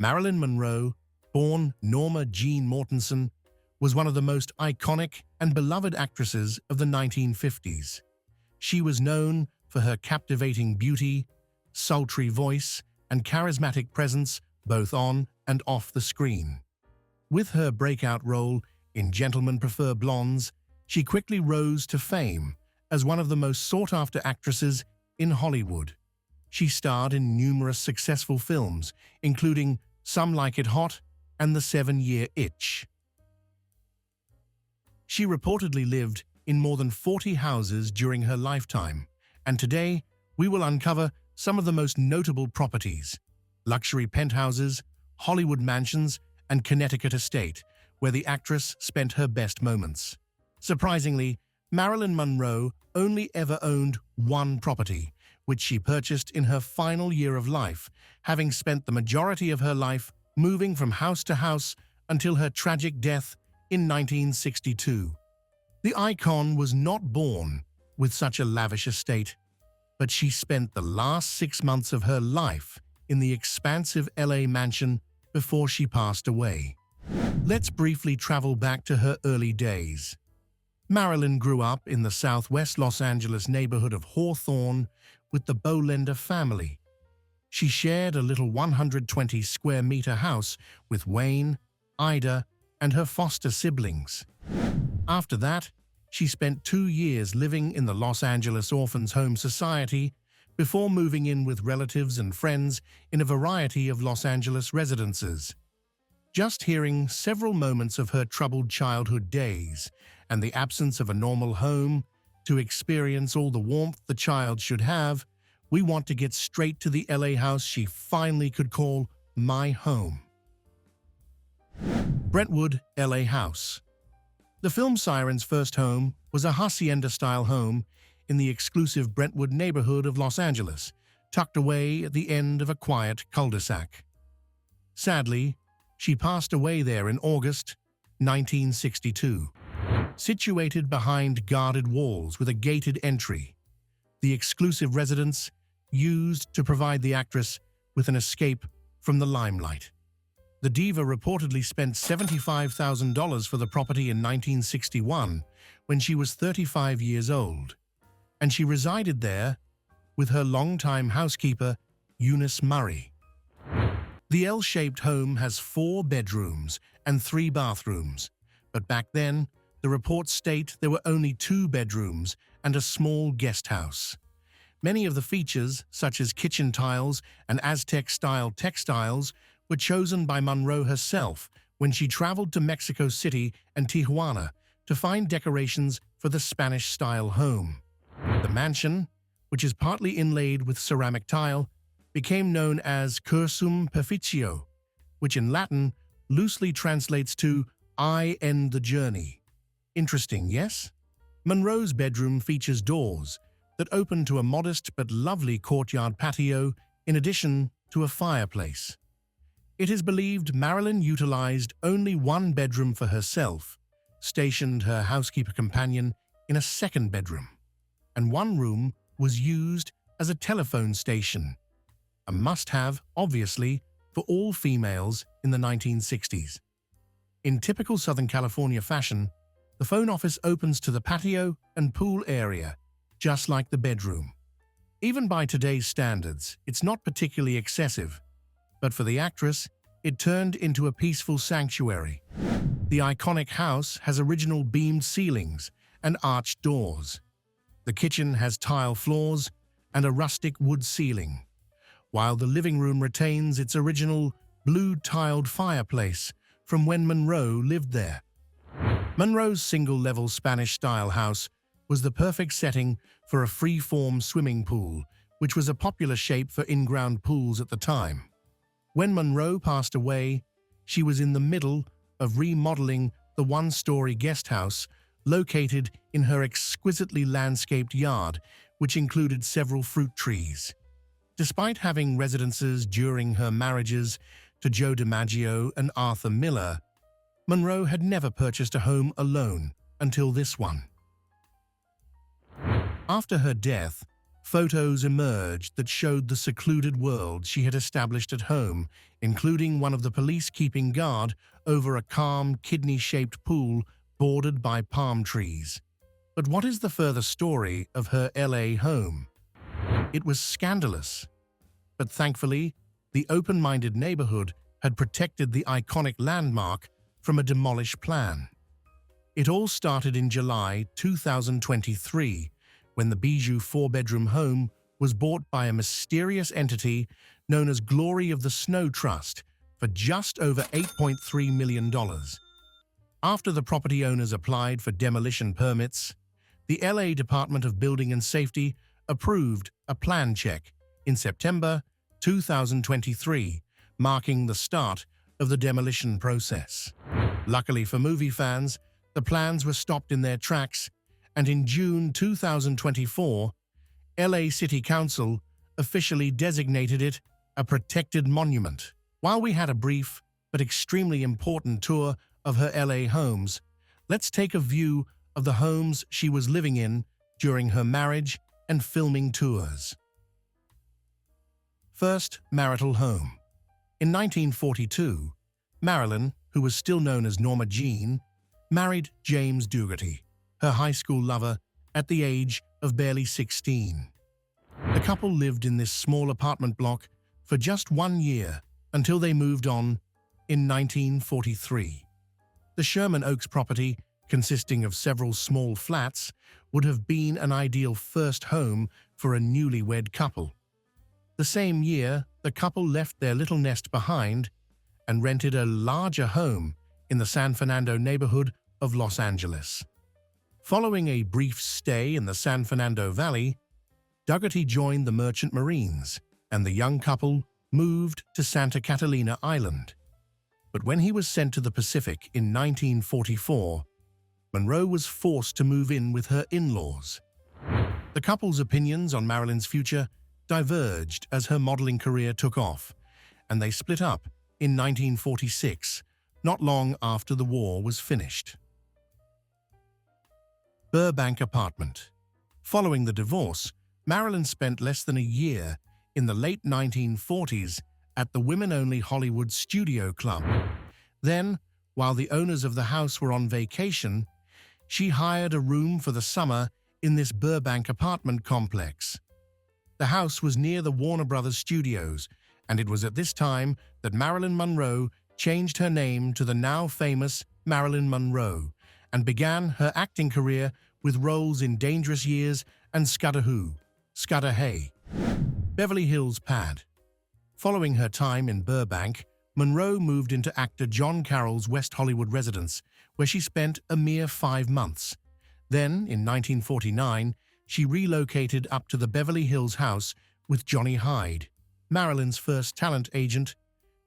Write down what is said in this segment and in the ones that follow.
Marilyn Monroe, born Norma Jeane Mortenson, was one of the most iconic and beloved actresses of the 1950s. She was known for her captivating beauty, sultry voice, and charismatic presence both on and off the screen. With her breakout role in Gentlemen Prefer Blondes, she quickly rose to fame as one of the most sought-after actresses in Hollywood. She starred in numerous successful films, including Some Like It Hot and The 7-Year Itch. She reportedly lived in more than 40 houses during her lifetime, and today we will uncover some of the most notable properties: luxury penthouses, Hollywood mansions, and Connecticut estate, where the actress spent her best moments. Surprisingly, Marilyn Monroe only ever owned one property, which she purchased in her final year of life, having spent the majority of her life moving from house to house until her tragic death in 1962. The icon was not born with such a lavish estate, but she spent the last 6 months of her life in the expansive LA mansion before she passed away. Let's briefly travel back to her early days. Marilyn grew up in the southwest Los Angeles neighborhood of Hawthorne with the Bolender family. She shared a little 120-square-meter house with Wayne, Ida, and her foster siblings. After that, she spent 2 years living in the Los Angeles Orphans Home Society before moving in with relatives and friends in a variety of Los Angeles residences. Just hearing several moments of her troubled childhood days and the absence of a normal home to experience all the warmth the child should have, we want to get straight to the LA house she finally could call my home. Brentwood LA House. The film siren's first home was a hacienda-style home in the exclusive Brentwood neighborhood of Los Angeles, tucked away at the end of a quiet cul-de-sac. Sadly, she passed away there in August 1962. Situated behind guarded walls with a gated entry, the exclusive residence used to provide the actress with an escape from the limelight. The diva reportedly spent $75,000 for the property in 1961 when she was 35 years old, and she resided there with her longtime housekeeper, Eunice Murray. The L-shaped home has 4 bedrooms and 3 bathrooms, but back then, the reports state there were only 2 bedrooms and a small guest house. Many of the features, such as kitchen tiles and Aztec-style textiles, were chosen by Monroe herself when she traveled to Mexico City and Tijuana to find decorations for the Spanish-style home. The mansion, which is partly inlaid with ceramic tile, became known as Cursum Perficio, which in Latin loosely translates to "I end the journey." Interesting, yes? Monroe's bedroom features doors that open to a modest but lovely courtyard patio in addition to a fireplace. It is believed Marilyn utilized only one bedroom for herself, stationed her housekeeper companion in a second bedroom, and one room was used as a telephone station, a must-have, obviously, for all females in the 1960s. In typical Southern California fashion, the phone office opens to the patio and pool area, just like the bedroom. Even by today's standards, it's not particularly excessive, but for the actress, it turned into a peaceful sanctuary. The iconic house has original beamed ceilings and arched doors. The kitchen has tile floors and a rustic wood ceiling, while the living room retains its original blue-tiled fireplace from when Monroe lived there. Monroe's single-level Spanish-style house was the perfect setting for a free-form swimming pool, which was a popular shape for in-ground pools at the time. When Monroe passed away, she was in the middle of remodeling the one-story guest house located in her exquisitely landscaped yard, which included several fruit trees. Despite having residences during her marriages to Joe DeMaggio and Arthur Miller, Monroe had never purchased a home alone until this one. After her death, Photos emerged that showed the secluded world she had established at home, including one of the police keeping guard over a calm, kidney-shaped pool bordered by palm trees. But what is the further story of her LA home? It was scandalous. But thankfully, the open-minded neighborhood had protected the iconic landmark from a demolish plan. It all started in July 2023, when the Bijou four-bedroom home was bought by a mysterious entity known as Glory of the Snow Trust for just over $8.3 million. After the property owners applied for demolition permits, the LA Department of Building and Safety approved a plan check in September 2023, marking the start of the demolition process. Luckily for movie fans, the plans were stopped in their tracks, and in June 2024, LA City Council officially designated it a protected monument. While we had a brief but extremely important tour of her LA homes, let's take a view of the homes she was living in during her marriage and filming tours. First, marital home. In 1942, Marilyn, who was still known as Norma Jeane, married James Dougherty, her high school lover, at the age of barely 16. The couple lived in this small apartment block for just 1 year until they moved on in 1943. The Sherman Oaks property, consisting of several small flats, would have been an ideal first home for a newlywed couple. The same year, the couple left their little nest behind and rented a larger home in the San Fernando neighborhood of Los Angeles. Following a brief stay in the San Fernando Valley, Dougherty joined the Merchant Marines, and the young couple moved to Santa Catalina Island. But when he was sent to the Pacific in 1944, Monroe was forced to move in with her in-laws. The couple's opinions on Marilyn's future diverged as her modeling career took off, and they split up in 1946, not long after the war was finished. Burbank Apartment. Following the divorce, Marilyn spent less than a year in the late 1940s at the women-only Hollywood Studio Club. Then, while the owners of the house were on vacation, she hired a room for the summer in this Burbank apartment complex. The house was near the Warner Brothers studios, and it was at this time that Marilyn Monroe changed her name to the now famous Marilyn Monroe and began her acting career with roles in Dangerous Years and Scudder Hey. Beverly Hills Pad. Following her time in Burbank, Monroe moved into actor John Carroll's West Hollywood residence, where she spent a mere 5 months. Then, in 1949, she relocated up to the Beverly Hills house with Johnny Hyde, Marilyn's first talent agent,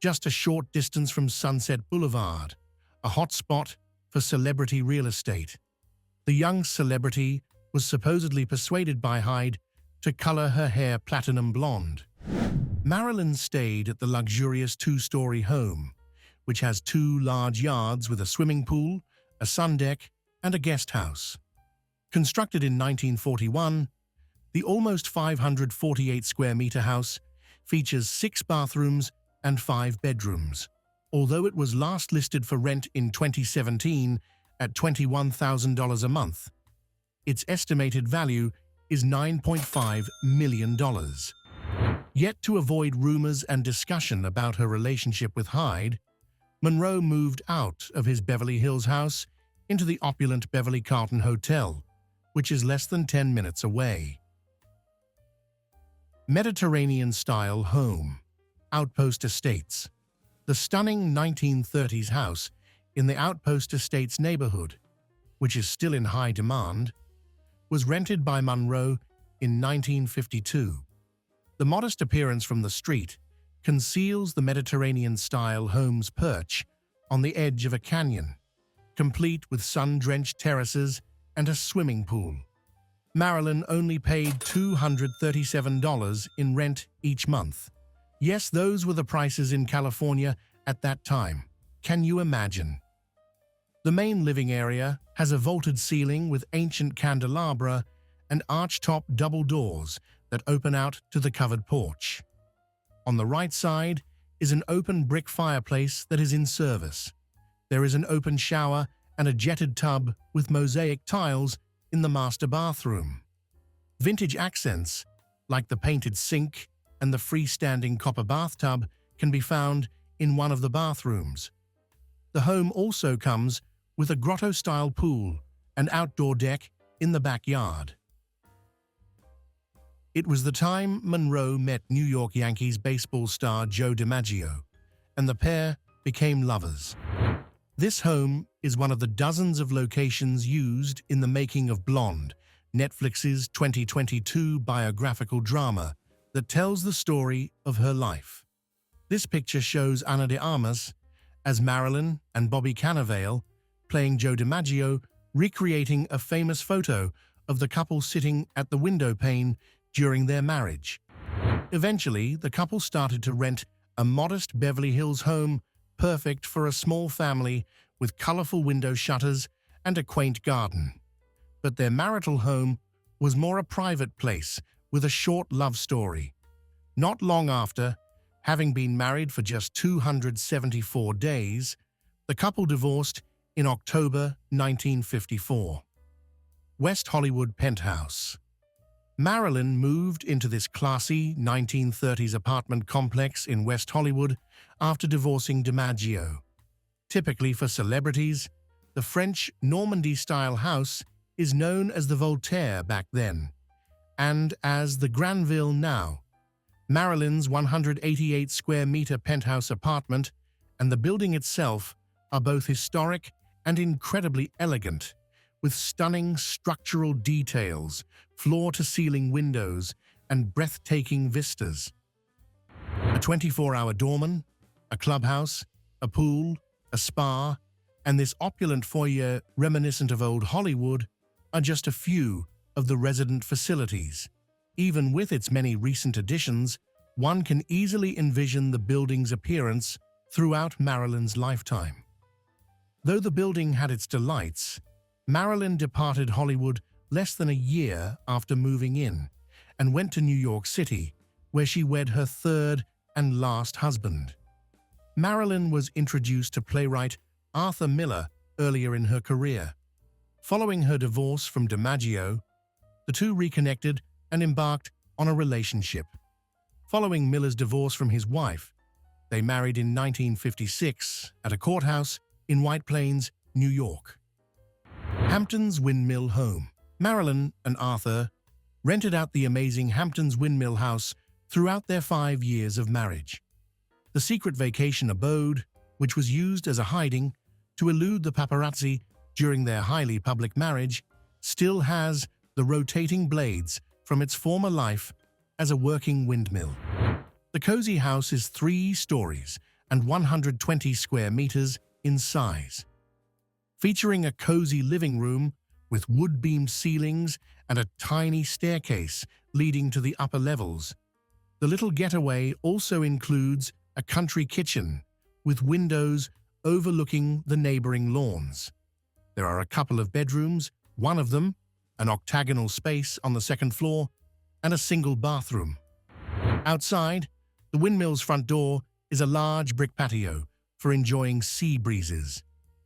just a short distance from Sunset Boulevard, a hot spot for celebrity real estate. The young celebrity was supposedly persuaded by Hyde to color her hair platinum blonde. Marilyn stayed at the luxurious 2-story home, which has 2 large yards with a swimming pool, a sun deck, and a guest house. Constructed in 1941, the almost 548-square-meter house features 6 bathrooms and 5 bedrooms. Although it was last listed for rent in 2017 at $21,000 a month, its estimated value is $9.5 million. Yet to avoid rumors and discussion about her relationship with Hyde, Monroe moved out of his Beverly Hills house into the opulent Beverly Carlton Hotel, which is less than 10 minutes away. Mediterranean-style home, Outpost Estates. The stunning 1930s house in the Outpost Estates neighborhood, which is still in high demand, was rented by Monroe in 1952. The modest appearance from the street conceals the Mediterranean-style home's perch on the edge of a canyon, complete with sun-drenched terraces and a swimming pool. Marilyn only paid $237 in rent each month. Yes, those were the prices in California at that time. Can you imagine? The main living area has a vaulted ceiling with ancient candelabra and archtop double doors that open out to the covered porch. On the right side is an open brick fireplace that is in service. There is an open shower and a jetted tub with mosaic tiles in the master bathroom. Vintage accents, like the painted sink and the freestanding copper bathtub, can be found in one of the bathrooms. The home also comes with a grotto-style pool and outdoor deck in the backyard. It was the time Monroe met New York Yankees baseball star Joe DeMaggio, and the pair became lovers. This home is one of the dozens of locations used in the making of Blonde, Netflix's 2022 biographical drama that tells the story of her life. This picture shows Ana de Armas as Marilyn and Bobby Cannavale playing Joe DeMaggio, recreating a famous photo of the couple sitting at the window pane during their marriage. Eventually, the couple started to rent a modest Beverly Hills home perfect for a small family with colorful window shutters and a quaint garden. But their marital home was more a private place with a short love story. Not long after, having been married for just 274 days, the couple divorced in October 1954. West Hollywood Penthouse. Marilyn moved into this classy 1930s apartment complex in West Hollywood after divorcing DeMaggio. Typically for celebrities, the French Normandy-style house is known as the Voltaire back then, and as the Granville now. Marilyn's 188-square-meter penthouse apartment and the building itself are both historic and incredibly elegant, with stunning structural details, floor-to-ceiling windows, and breathtaking vistas. A 24-hour doorman, a clubhouse, a pool, a spa, and this opulent foyer reminiscent of old Hollywood are just a few of the resident facilities. Even with its many recent additions, one can easily envision the building's appearance throughout Marilyn's lifetime. Though the building had its delights, Marilyn departed Hollywood less than a year after moving in and went to New York City, where she wed her third and last husband. Marilyn was introduced to playwright Arthur Miller earlier in her career. Following her divorce from DeMaggio, the two reconnected and embarked on a relationship. Following Miller's divorce from his wife, they married in 1956 at a courthouse in White Plains, New York. Hamptons Windmill Home. Marilyn and Arthur rented out the amazing Hamptons Windmill house throughout their 5 years of marriage. The secret vacation abode, which was used as a hiding to elude the paparazzi during their highly public marriage, still has the rotating blades from its former life as a working windmill. The cozy house is 3 stories and 120 square meters in size, featuring a cozy living room with wood-beamed ceilings and a tiny staircase leading to the upper levels. The little getaway also includes a country kitchen with windows overlooking the neighboring lawns. There are a couple of bedrooms, one of them an octagonal space on the second floor, and a single bathroom. Outside, the windmill's front door is a large brick patio for enjoying sea breezes,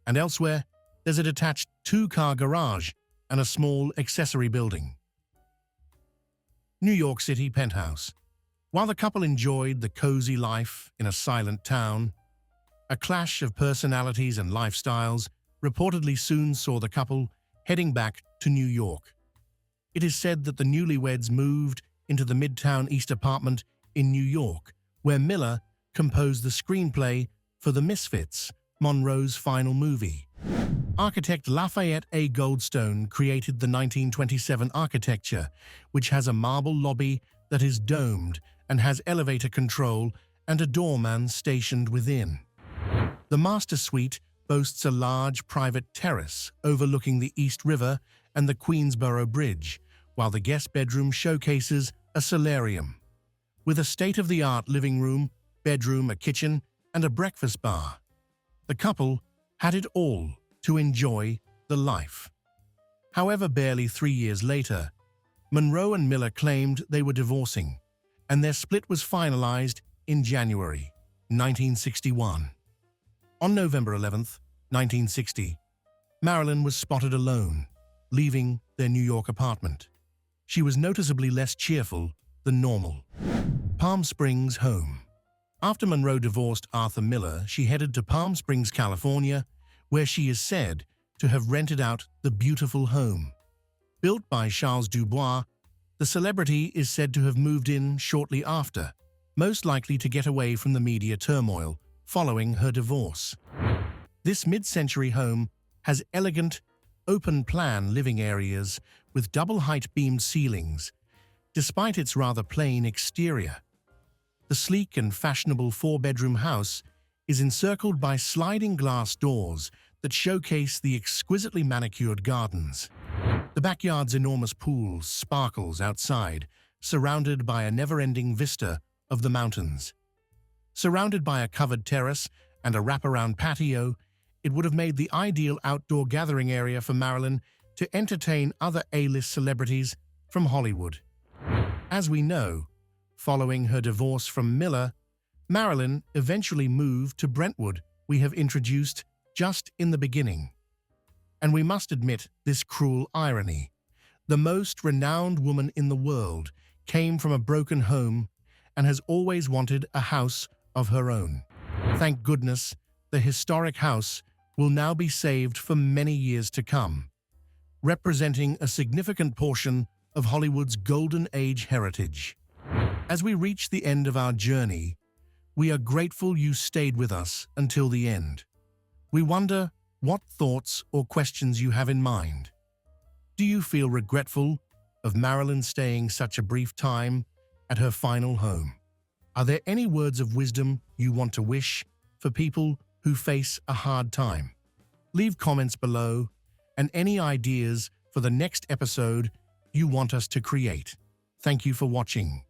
and elsewhere, there's a detached 2-car garage and a small accessory building. New York City Penthouse. While the couple enjoyed the cozy life in a silent town, a clash of personalities and lifestyles reportedly soon saw the couple heading back to New York. It is said that the newlyweds moved into the Midtown East Apartment in New York, where Miller composed the screenplay for The Misfits, Monroe's final movie. Architect Lafayette A. Goldstone created the 1927 architecture, which has a marble lobby that is domed and has elevator control and a doorman stationed within. The master suite boasts a large private terrace overlooking the East River and the Queensboro Bridge, while the guest bedroom showcases a solarium. With a state-of-the-art living room, bedroom, a kitchen, and a breakfast bar, the couple had it all to enjoy the life. However, barely 3 years later, Monroe and Miller claimed they were divorcing, and their split was finalized in January 1961. On November 11, 1960, Marilyn was spotted alone, leaving their New York apartment. She was noticeably less cheerful than normal. Palm Springs home. After Monroe divorced Arthur Miller, she headed to Palm Springs, California, where she is said to have rented out the beautiful home. Built by Charles Dubois, the celebrity is said to have moved in shortly after, most likely to get away from the media turmoil following her divorce. This mid-century home has elegant, open-plan living areas with double-height beamed ceilings, despite its rather plain exterior. The sleek and fashionable four-bedroom house is encircled by sliding glass doors that showcase the exquisitely manicured gardens. The backyard's enormous pool sparkles outside, surrounded by a never-ending vista of the mountains. Surrounded by a covered terrace and a wraparound patio, it would have made the ideal outdoor gathering area for Marilyn to entertain other A-list celebrities from Hollywood. As we know, following her divorce from Miller, Marilyn eventually moved to Brentwood, we have introduced just in the beginning. And we must admit this cruel irony. The most renowned woman in the world came from a broken home and has always wanted a house of her own. Thank goodness, the historic house will now be saved for many years to come, representing a significant portion of Hollywood's golden age heritage. As we reach the end of our journey, we are grateful you stayed with us until the end. We wonder what thoughts or questions you have in mind. Do you feel regretful of Marilyn staying such a brief time at her final home? Are there any words of wisdom you want to wish for people who face a hard time? Leave comments below and any ideas for the next episode you want us to create. Thank you for watching.